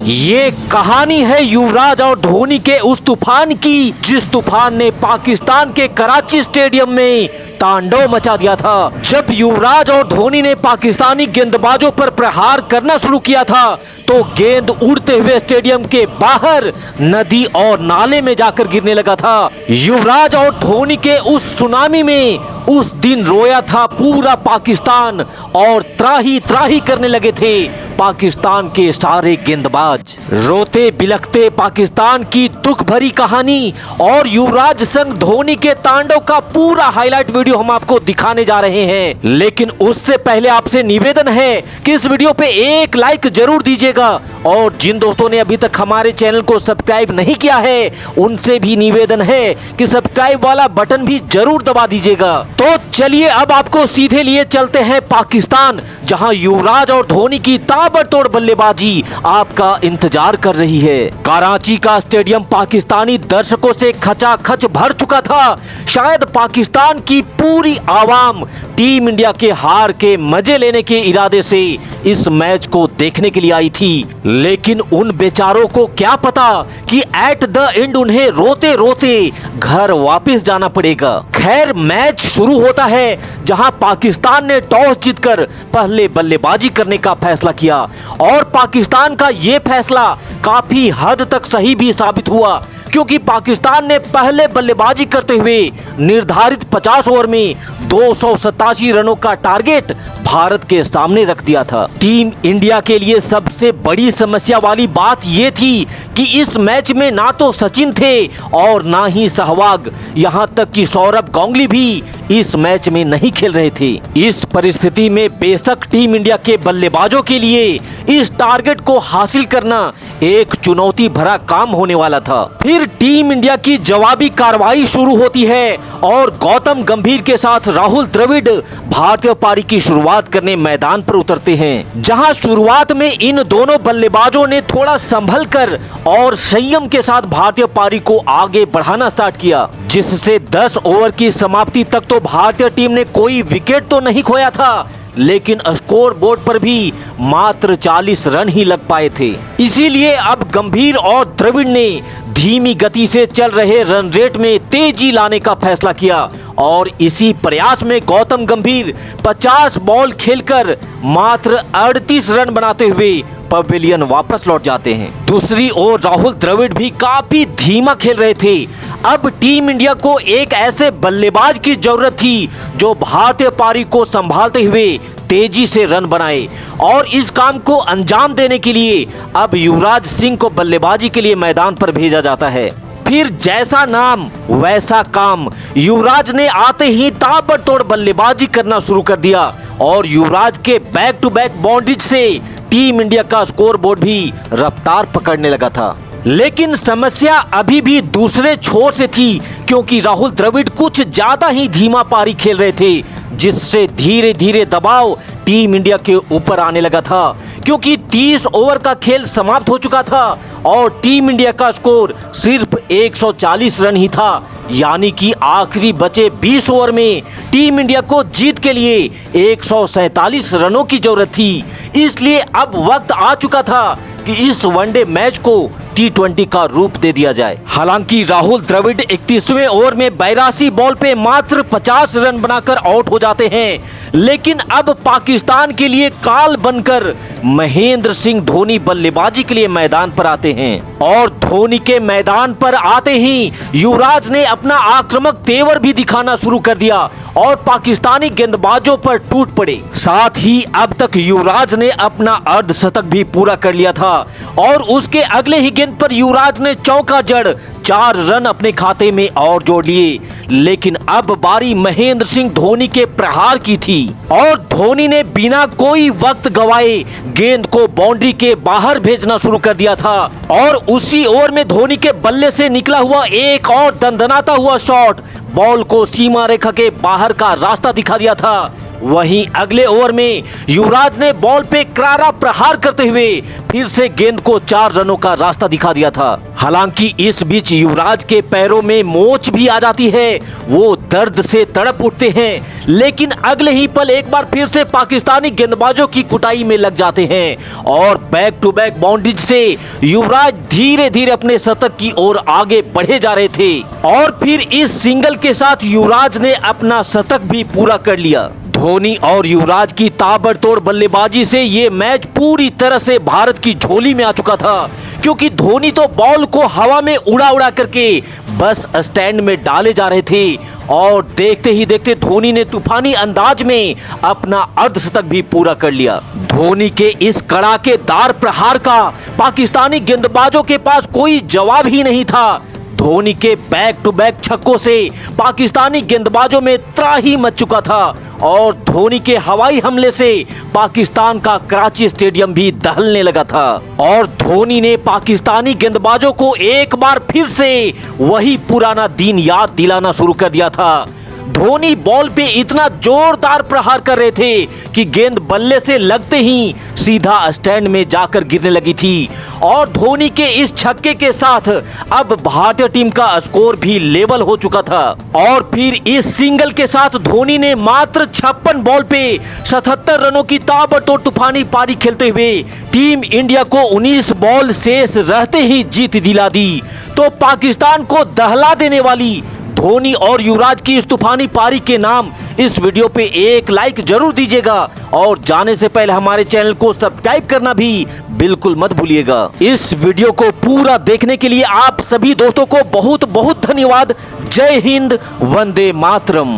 ये कहानी है युवराज और धोनी के उस तूफान की, जिस तूफान ने पाकिस्तान के कराची स्टेडियम में तांडव मचा दिया था। जब युवराज और धोनी ने पाकिस्तानी गेंदबाजों पर प्रहार करना शुरू किया था तो गेंद उड़ते हुए स्टेडियम के बाहर नदी और नाले में जाकर गिरने लगा था। युवराज और धोनी के उस सुनामी में उस दिन रोया था पूरा पाकिस्तान और त्राही त्राही करने लगे थे पाकिस्तान के सारे गेंदबाज। रोते बिलखते पाकिस्तान की दुख भरी कहानी और युवराज संग धोनी के तांडव का पूरा हाईलाइट वीडियो हम आपको दिखाने जा रहे हैं। लेकिन उससे पहले आपसे निवेदन है कि इस वीडियो पे एक लाइक जरूर दीजिएगा और जिन दोस्तों ने अभी तक हमारे चैनल को सब्सक्राइब नहीं किया है उनसे भी निवेदन है कि सब्सक्राइब वाला बटन भी जरूर दबा दीजिएगा। तो चलिए अब आपको सीधे लिए चलते हैं पाकिस्तान, जहां युवराज और धोनी की ताबड़तोड़ बल्लेबाजी आपका इंतजार कर रही है। कराची का स्टेडियम पाकिस्तानी दर्शकों से खचाखच भर चुका था। शायद पाकिस्तान की पूरी आवाम टीम इंडिया के हार के मजे लेने के इरादे से इस मैच को देखने के लिए आई थी, लेकिन उन बेचारों को क्या पता कि एट द एंड उन्हें रोते रोते घर वापस जाना पड़ेगा। खैर, मैच शुरू होता है जहां पाकिस्तान ने टॉस जीतकर पहले बल्लेबाजी करने का फैसला किया और पाकिस्तान का ये फैसला काफी हद तक सही भी साबित हुआ, क्योंकि पाकिस्तान ने पहले बल्लेबाजी करते हुए निर्धारित 50 ओवर में 287 रनों का टारगेट भारत के सामने रख दिया था। टीम इंडिया के लिए सबसे बड़ी समस्या वाली बात ये थी कि इस मैच में ना तो सचिन थे और ना ही सहवाग, यहाँ तक कि सौरभ गांगुली भी इस मैच में नहीं खेल रहे थे। इस परिस्थिति में बेशक टीम इंडिया के बल्लेबाजों के लिए इस टारगेट को हासिल करना एक चुनौती भरा काम होने वाला था। फिर टीम इंडिया की जवाबी कार्रवाई शुरू होती है और गौतम गंभीर के साथ राहुल द्रविड़ भारतीय पारी की शुरुआत करने मैदान पर उतरते हैं, जहां शुरुआत में इन दोनों बल्लेबाजों ने थोड़ा संभल कर और संयम के साथ भारतीय पारी को आगे बढ़ाना स्टार्ट किया, जिससे 10 ओवर की समाप्ति तक तो भारतीय टीम ने कोई विकेट तो नहीं खोया था, लेकिन स्कोर बोर्ड पर भी मात्र 40 रन ही लग पाए थे। इसीलिए अब गंभीर और द्रविड़ ने धीमी गति से चल रहे रन रेट में तेजी लाने का फैसला किया और इसी प्रयास में गौतम गंभीर 50 बॉल खेलकर मात्र 38 रन बनाते हुए पवेलियन वापस लौट जाते हैं। दूसरी ओर राहुल द्रविड़ भी काफी धीमा खेल रहे थे। अब टीम इंडिया को एक ऐसे बल्लेबाज की जरूरत थी जो भारतीय पारी को संभालते हुए तेजी से रन बनाए और इस काम को अंजाम देने के लिए अब युवराज सिंह को बल्लेबाजी के लिए मैदान पर भेजा जाता है। फिर जैसा नाम वैसा काम, युवराज ने आते ही ताबड़तोड़ बल्लेबाजी करना शुरू कर दिया और युवराज के बैक टू बैक बाउंड्रीज से टीम इंडिया का स्कोर बोर्ड भी रफ्तार पकड़ने लगा था। लेकिन समस्या अभी भी दूसरे छोर से थी, क्योंकि राहुल द्रविड़ कुछ ज्यादा ही धीमा पारी खेल रहे थे, जिससे धीरे धीरे दबाव टीम इंडिया के ऊपर आने लगा था, क्योंकि 30 ओवर का खेल समाप्त हो चुका था और टीम इंडिया का स्कोर सिर्फ 140 रन ही था। यानी कि आखिरी बचे 20 ओवर में टीम इंडिया को जीत के लिए 147 रनों की जरूरत थी। इसलिए अब वक्त आ चुका था कि इस वनडे मैच को T20 का रूप दे दिया जाए। हालांकि राहुल द्रविड़ 31वें ओवर में 82 बॉल पे मात्र 50 रन बनाकर आउट हो जाते हैं, लेकिन अब पाकिस्तान के लिए काल बनकर महेंद्र सिंह धोनी बल्लेबाजी के लिए मैदान पर आते हैं और धोनी के मैदान पर आते ही युवराज ने अपना आक्रामक तेवर भी दिखाना शुरू कर दिया और पाकिस्तानी गेंदबाजों पर टूट पड़े। साथ ही अब तक युवराज ने अपना अर्धशतक भी पूरा कर लिया था और उसके अगले ही गेंद पर युवराज ने चौका जड़ 4 रन अपने खाते में और जोड़ लिए। लेकिन अब बारी महेंद्र सिंह धोनी के प्रहार की थी और धोनी ने बिना कोई वक्त गवाए गेंद को बाउंड्री के बाहर भेजना शुरू कर दिया था और उसी ओवर में धोनी के बल्ले से निकला हुआ एक और दंदनाता हुआ शॉट बॉल को सीमा रेखा के बाहर का रास्ता दिखा दिया था। वहीं अगले ओवर में युवराज ने बॉल पे करारा प्रहार करते हुए फिर से गेंद को 4 रनों का रास्ता दिखा दिया था। हालांकि इस बीच युवराज के पैरों में मोच भी आ जाती है, वो दर्द से तड़प उठते हैं, लेकिन अगले ही पल एक बार फिर से पाकिस्तानी गेंदबाजों की कुटाई में लग जाते हैं और बैक टू बैक बाउंड्रीज से युवराज धीरे धीरे अपने शतक की ओर आगे बढ़े जा रहे थे और फिर इस सिंगल के साथ युवराज ने अपना शतक भी पूरा कर लिया। धोनी और युवराज की ताबड़तोड़ बल्लेबाजी से ये मैच पूरी तरह से भारत की झोली में आ चुका था, क्योंकि धोनी तो बॉल को हवा में उड़ा उड़ा करके बस स्टैंड में डाले जा रहे थे और देखते ही देखते धोनी ने तूफानी अंदाज में अपना अर्धशतक भी पूरा कर लिया। धोनी के इस कड़ाकेदार प्रहार का पाकिस्तानी गेंदबाजों के पास कोई जवाब ही नहीं था। धोनी के बैक टू बैक छक्कों से पाकिस्तानी गेंदबाजों में त्राही मच चुका था और धोनी के हवाई हमले से पाकिस्तान का कराची स्टेडियम भी दहलने लगा था और धोनी ने पाकिस्तानी गेंदबाजों को एक बार फिर से वही पुराना दिन याद दिलाना शुरू कर दिया था। धोनी बॉल पे इतना जोरदार प्रहार कर रहे थे कि गेंद बल्ले से लगते ही सीधा स्टैंड में जाकर गिरने लगी थी और धोनी के इस छक्के के साथ अब भारतीय टीम का स्कोर भी लेवल हो चुका था और फिर इस सिंगल के साथ धोनी ने मात्र 56 बॉल पे 77 रनों की ताबड़तोड़ तूफानी पारी खेलते हुए टीम इंडिया को 19 बॉल शेष रहते ही जीत दिला दी। तो पाकिस्तान को दहला देने वाली धोनी और युवराज की इस तूफानी पारी के नाम इस वीडियो पे एक लाइक जरूर दीजिएगा और जाने से पहले हमारे चैनल को सब्सक्राइब करना भी बिल्कुल मत भूलिएगा। इस वीडियो को पूरा देखने के लिए आप सभी दोस्तों को बहुत बहुत धन्यवाद। जय हिंद, वंदे मातरम।